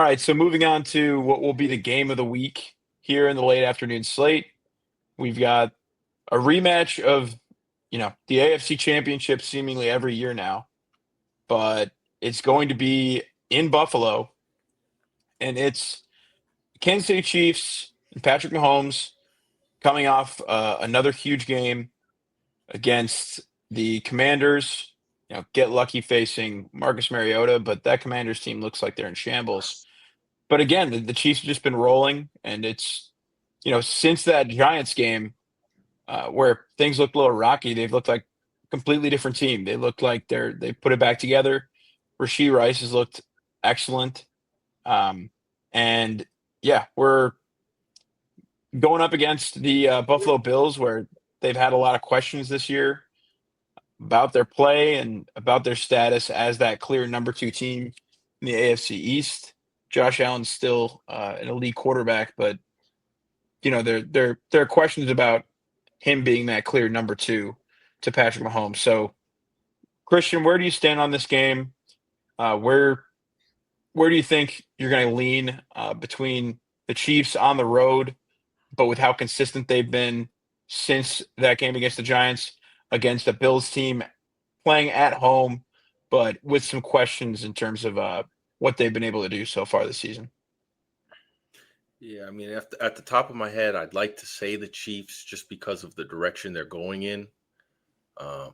All right, so moving on to what will be the game of the week here in the late afternoon slate. We've got a rematch of, the AFC Championship seemingly every year now, but it's going to be in Buffalo, and it's Kansas City Chiefs and Patrick Mahomes coming off another huge game against the Commanders. Get lucky facing Marcus Mariota, but that Commanders team looks like they're in shambles. But again, the Chiefs have just been rolling, and it's since that Giants game where things looked a little rocky, they've looked like a completely different team. They look like they put it back together. Rasheed Rice has looked excellent, and yeah, we're going up against the Buffalo Bills, where they've had a lot of questions this year about their play and about their status as that clear number two team in the AFC East. Josh Allen's still an elite quarterback, but there are questions about him being that clear number two to Patrick Mahomes. So, Christian, where do you stand on this game? Where do you think you're going to lean between the Chiefs on the road, but with how consistent they've been since that game against the Giants, against the Bills team playing at home, but with some questions in terms of what they've been able to do so far this season? Yeah, I mean, at the top of my head, I'd like to say the Chiefs just because of the direction they're going in. Um,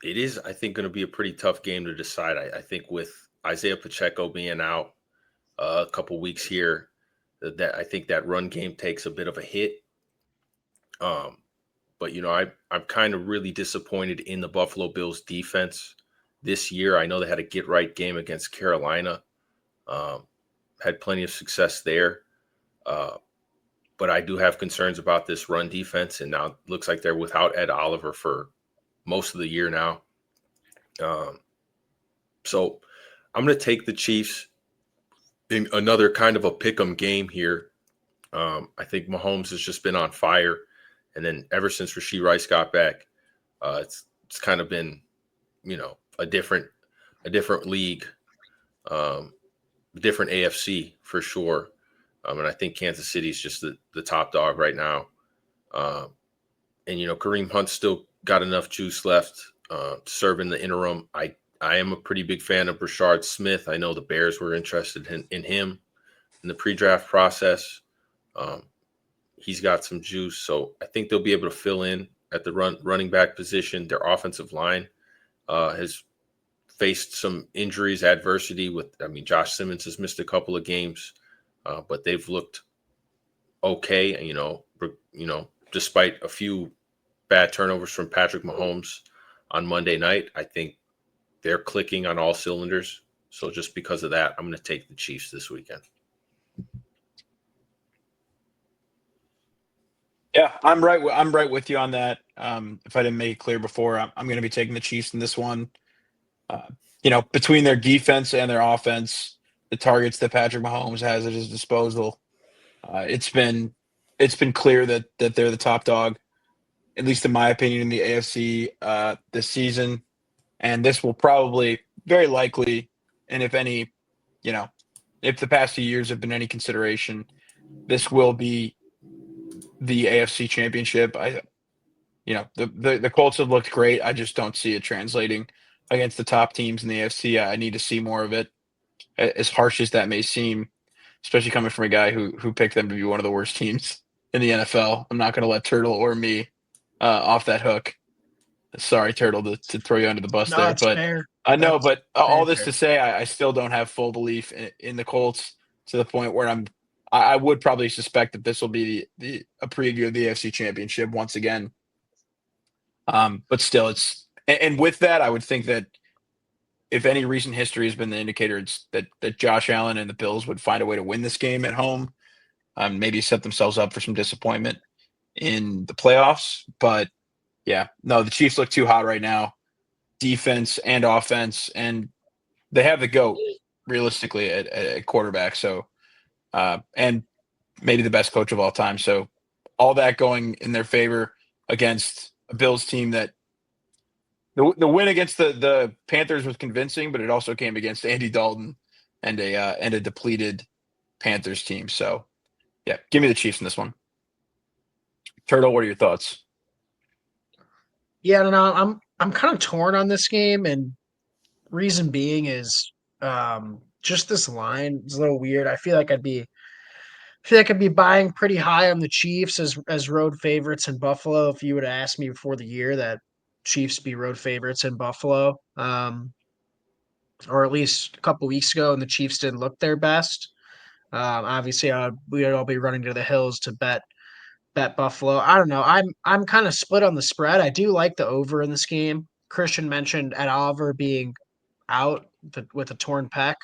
it is, I think, going to be a pretty tough game to decide. I think with Isaiah Pacheco being out a couple weeks here, that I think that run game takes a bit of a hit. Um, but I'm kind of really disappointed in the Buffalo Bills defense this year. I know they had a get right game against Carolina, had plenty of success there. But I do have concerns about this run defense, and now it looks like they're without Ed Oliver for most of the year now. So I'm going to take the Chiefs in another kind of a pick 'em game here. I think Mahomes has just been on fire, and then ever since Rasheed Rice got back, it's kind of been a different league, different AFC for sure. And I think Kansas City is just the top dog right now. And Kareem Hunt's still got enough juice left to serve in the interim. I am a pretty big fan of Brashard Smith. I know the Bears were interested in him in the pre-draft process. He's got some juice, so I think they'll be able to fill in at the running back position. Their offensive line has faced some injuries, adversity Josh Simmons has missed a couple of games, but they've looked okay. Despite a few bad turnovers from Patrick Mahomes on Monday night, I think they're clicking on all cylinders. So just because of that, I'm going to take the Chiefs this weekend. Yeah, I'm right with you on that. If I didn't make it clear before, I'm going to be taking the Chiefs in this one. Between their defense and their offense, the targets that Patrick Mahomes has at his disposal, it's been clear that they're the top dog, at least in my opinion, in the AFC this season. And this will probably, very likely, and if any, if the past few years have been any consideration, this will be the AFC Championship. The Colts have looked great. I just don't see it translating against the top teams in the AFC. I need to see more of it, as harsh as that may seem, especially coming from a guy who picked them to be one of the worst teams in the NFL. I'm not going to let Turtle or me off that hook. Sorry, Turtle, to throw you under the bus there, but fair. I know. But all this fair. to say, I still don't have full belief in the Colts to the point where I would probably suspect that this will be a preview of the AFC Championship once again. But still, and with that, I would think that if any recent history has been the indicator, it's that Josh Allen and the Bills would find a way to win this game at home, maybe set themselves up for some disappointment in the playoffs. But yeah, no, the Chiefs look too hot right now, defense and offense, and they have the GOAT realistically at quarterback. So, and maybe the best coach of all time. So all that going in their favor against a Bills team that the win against the Panthers was convincing, but it also came against Andy Dalton, and a depleted Panthers team. So yeah, give me the Chiefs in this one. Turtle, what are your thoughts? Yeah, I don't know. I'm kind of torn on this game, and reason being is just this line is a little weird. I feel like I'd be buying pretty high on the Chiefs as road favorites in Buffalo if you would have asked me before the year that Chiefs be road favorites in Buffalo. Or at least a couple weeks ago, and the Chiefs didn't look their best. Obviously, we would all be running to the hills to bet Buffalo. I don't know. I'm kind of split on the spread. I do like the over in this game. Christian mentioned Ed Oliver being out with a torn pec.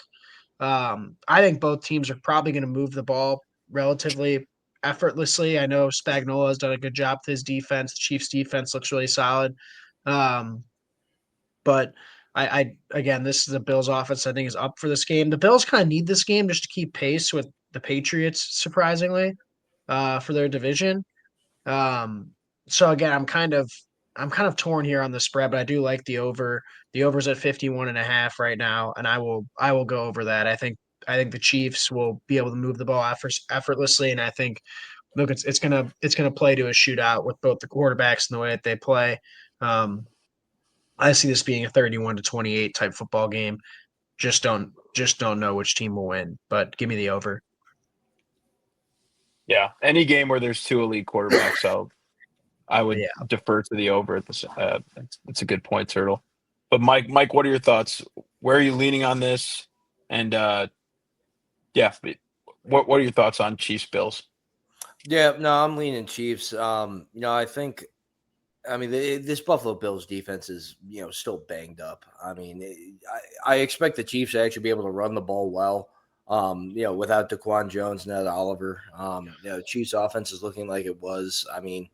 I think both teams are probably going to move the ball relatively effortlessly. I know Spagnuolo has done a good job with his defense. The Chiefs' defense looks really solid. Um, but I again, this is the Bills' offense. I think is up for this game. The Bills kind of need this game just to keep pace with the Patriots, surprisingly, for their division. Um, so again, I'm kind of torn here on the spread, but I do like the over. The over's at 51.5 right now, and I will go over that. I think the Chiefs will be able to move the ball effortlessly, and I think look, it's gonna play to a shootout with both the quarterbacks and the way that they play. Um, I see this being a 31-28 type football game. Just don't know which team will win, but give me the over. Yeah, any game where there's two elite quarterbacks, I would Yeah. defer to the over. At this, that's a good point, Turtle. But Mike, what are your thoughts? Where are you leaning on this? And yeah, what are your thoughts on Chiefs Bills? Yeah, no, I'm leaning Chiefs. I think, this Buffalo Bills defense is, still banged up. I mean, I expect the Chiefs to actually be able to run the ball well. Without DaQuan Jones and Ed Oliver, Chiefs offense is looking like it was. I mean,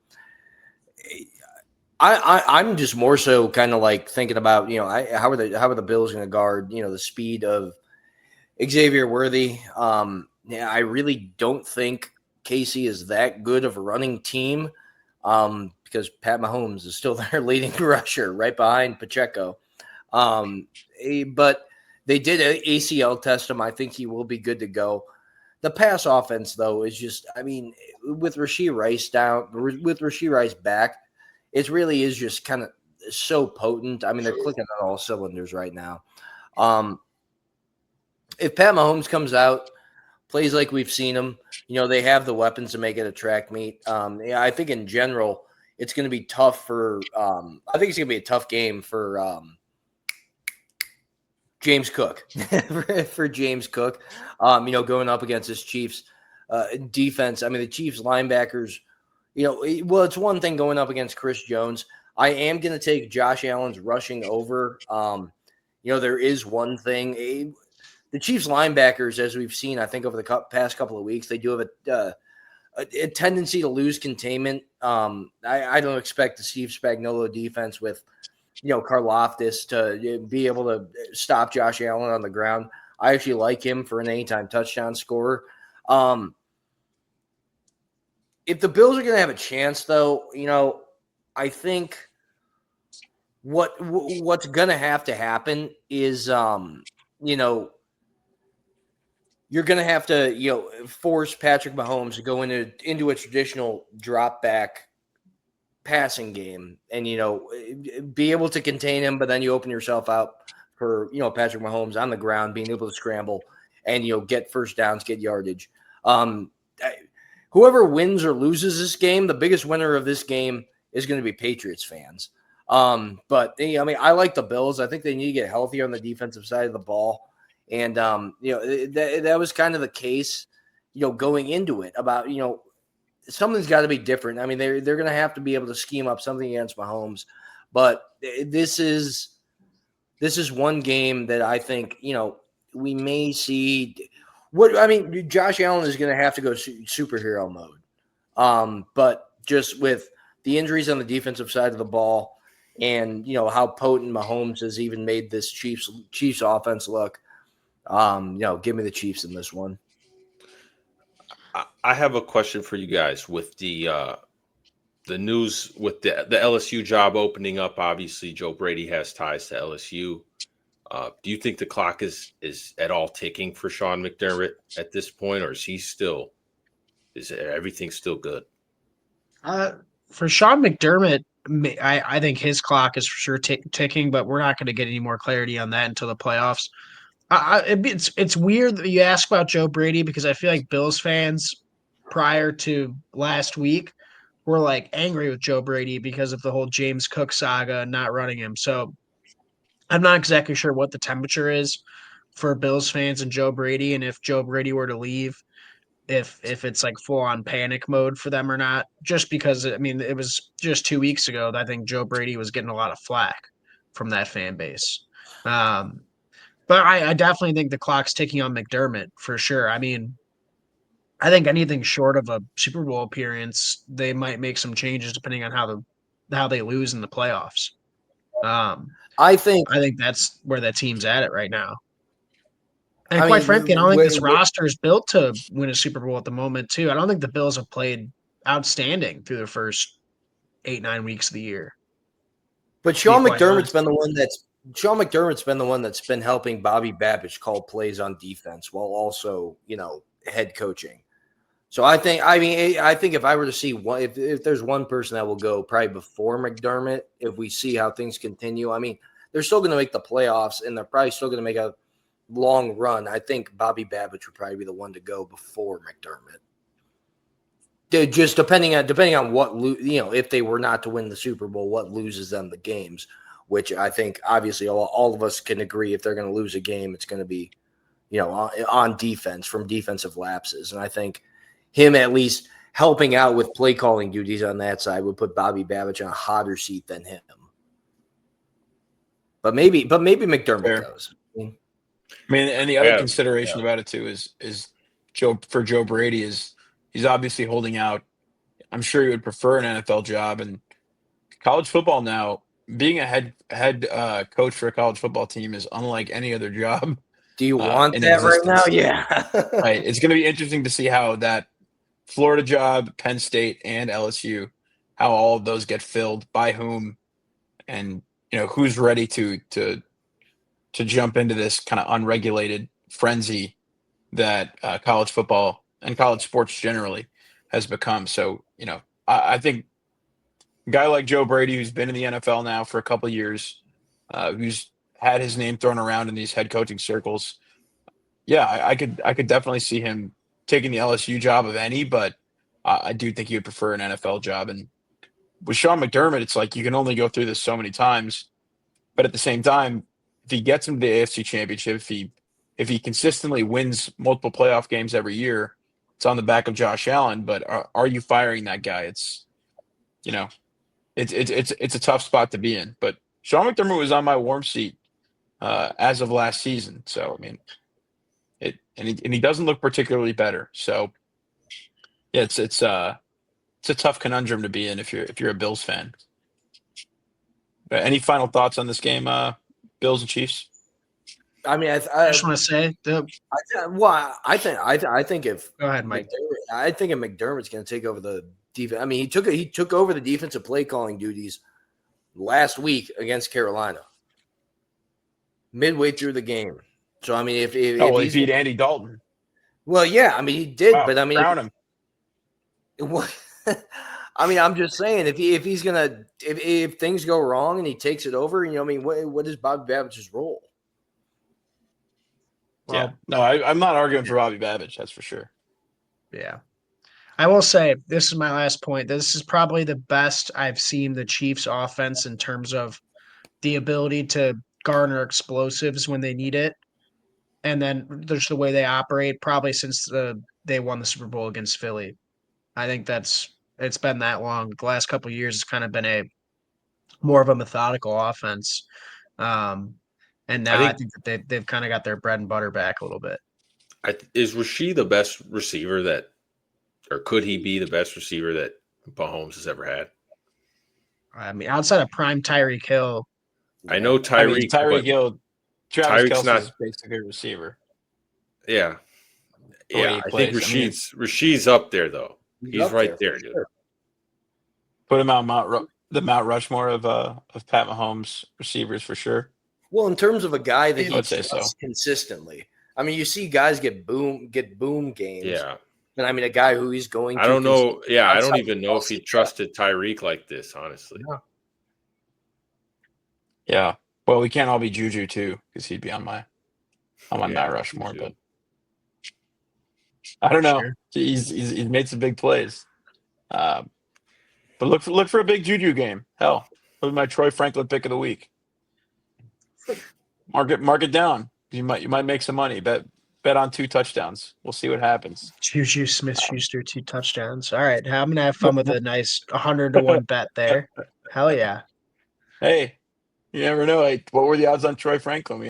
I'm just more so kind of like thinking about, how are the Bills going to guard, the speed of Xavier Worthy. I really don't think Casey is that good of a running team because Pat Mahomes is still their leading rusher right behind Pacheco. But they did an ACL test him. I think he will be good to go. The pass offense, though, is just, with Rashee Rice back, it really is just kind of so potent. They're clicking on all cylinders right now. If Pat Mahomes comes out, plays like we've seen him, they have the weapons to make it a track meet. I think in general, it's going to be tough I think it's going to be a tough game for James Cook, for James Cook, going up against this Chiefs defense. The Chiefs linebackers, it's one thing going up against Chris Jones. I am going to take Josh Allen's rushing over. There is one thing. The Chiefs linebackers, as we've seen, I think over the past couple of weeks, they do have a tendency to lose containment. I don't expect the Steve Spagnuolo defense with, Karlaftis to be able to stop Josh Allen on the ground. I actually like him for an anytime touchdown scorer. If the Bills are going to have a chance, though, I think what's going to happen is, you're going to have to, force Patrick Mahomes to go into a traditional drop back passing game and, be able to contain him, but then you open yourself up for, Patrick Mahomes on the ground, being able to scramble and, get first downs, get yardage. Whoever wins or loses this game, the biggest winner of this game is going to be Patriots fans. But I like the Bills. I think they need to get healthier on the defensive side of the ball. And, that was kind of the case, going into it about, something's got to be different. They're going to have to be able to scheme up something against Mahomes. But this is one game that I think, we may see Josh Allen is going to have to go superhero mode. But just with the injuries on the defensive side of the ball and, how potent Mahomes has even made this Chiefs offense look, give me the Chiefs in this one. I have a question for you guys with the news with the LSU job opening up. Obviously, Joe Brady has ties to LSU. Do you think the clock is at all ticking for Sean McDermott at this point, or is everything still good? For Sean McDermott, I think his clock is for sure ticking, but we're not going to get any more clarity on that until the playoffs. It's weird that you ask about Joe Brady because I feel like Bills fans prior to last week were like angry with Joe Brady because of the whole James Cook saga and not running him. So I'm not exactly sure what the temperature is for Bills fans and Joe Brady, and if Joe Brady were to leave, if it's like full on panic mode for them or not. Just because I mean it was just 2 weeks ago that I think Joe Brady was getting a lot of flack from that fan base. Um, but I definitely think the clock's ticking on McDermott for sure. I mean, I think anything short of a Super Bowl appearance, they might make some changes depending on how they lose in the playoffs. I think I think that's where that team's at it right now. And I quite mean, frankly, I don't think this with roster is built to win a Super Bowl at the moment, too. I don't think the Bills have played outstanding through the first 8-9 weeks of the year. But Sean McDermott's been the one that's been helping Bobby Babbage call plays on defense while also, head coaching. So I think if I were to see one, if there's one person that will go probably before McDermott, if we see how things continue, I mean, they're still going to make the playoffs and they're probably still going to make a long run. I think Bobby Babbage would probably be the one to go before McDermott. Just depending on what if they were not to win the Super Bowl, what loses them the games, which I think obviously all of us can agree if they're going to lose a game, it's going to be, on defense from defensive lapses. And I think him at least helping out with play calling duties on that side would put Bobby Babbage on a hotter seat than him. But maybe McDermott goes. I mean, and the other consideration about it too is Joe Brady is he's obviously holding out. I'm sure he would prefer an NFL job, and college football now, being a head coach for a college football team is unlike any other job. Do you want that right now? Yeah. Right. It's going to be interesting to see how that Florida job, Penn State, and LSU, how all of those get filled, by whom, and who's ready to jump into this kind of unregulated frenzy that college football and college sports generally has become. So, I think a guy like Joe Brady, who's been in the NFL now for a couple of years, who's had his name thrown around in these head coaching circles, I could definitely see him taking the LSU job of any, but I do think he would prefer an NFL job. And with Sean McDermott, it's like you can only go through this so many times, but at the same time, if he gets him to the AFC Championship, if he consistently wins multiple playoff games every year, it's on the back of Josh Allen. But are you firing that guy? It's it's a tough spot to be in. But Sean McDermott was on my warm seat as of last season. So I mean, he doesn't look particularly better. So yeah, it's a tough conundrum to be in if you're a Bills fan. But any final thoughts on this game, Bills and Chiefs? I mean, I just want to say, I think if go ahead, Mike. I think if McDermott's going to take over the defense, I mean, he took over the defensive play calling duties last week against Carolina, midway through the game. So I mean, if he beat Andy Dalton. Well, yeah, I mean he did, wow, but I mean, crown him. I mean, I'm just saying if things go wrong and he takes it over, I mean, what is Bobby Babbage's role? Well, no, I'm not arguing for Bobby Babbage. That's for sure. Yeah. I will say, this is my last point. This is probably the best I've seen the Chiefs offense in terms of the ability to garner explosives when they need it. And then there's the way they operate probably since they won the Super Bowl against Philly. I think it's been that long. The last couple of years, it's kind of been more of a methodical offense. And now I think that they've kind of got their bread and butter back a little bit. Is Rasheed the best receiver or could he be the best receiver that Mahomes has ever had? I mean, outside of prime Tyreek Hill. I know Tyreek. Tyreek Hill, Travis Tyreek's Kelce's basically a receiver. Yeah. Yeah, I think Rasheed's up there, though. He's right there, dude. Sure. Put him on the Mount Rushmore of Pat Mahomes receivers for sure. Well, in terms of a guy that I he would say trusts so. consistently. I mean, you see guys get boom games. Yeah. And I mean, a guy who he's going to. I don't know. Yeah, I That's don't how even know if he Kelsey- trusted Tyreek like this, honestly. Yeah. Yeah. Well, we can't all be Juju too, because he'd be on my Yeah, Mount Rushmore. Juju. But I don't know. Sure. He's made some big plays. But look for a big Juju game. Hell, look at my Troy Franklin pick of the week. Mark it down. You might make some money. Bet on 2 touchdowns. We'll see what happens. Juju Smith-Schuster 2 touchdowns. All right, I'm gonna have fun with a nice 100-1 bet there. Hell yeah. Hey, you never know. Hey, what were the odds on Troy Franklin?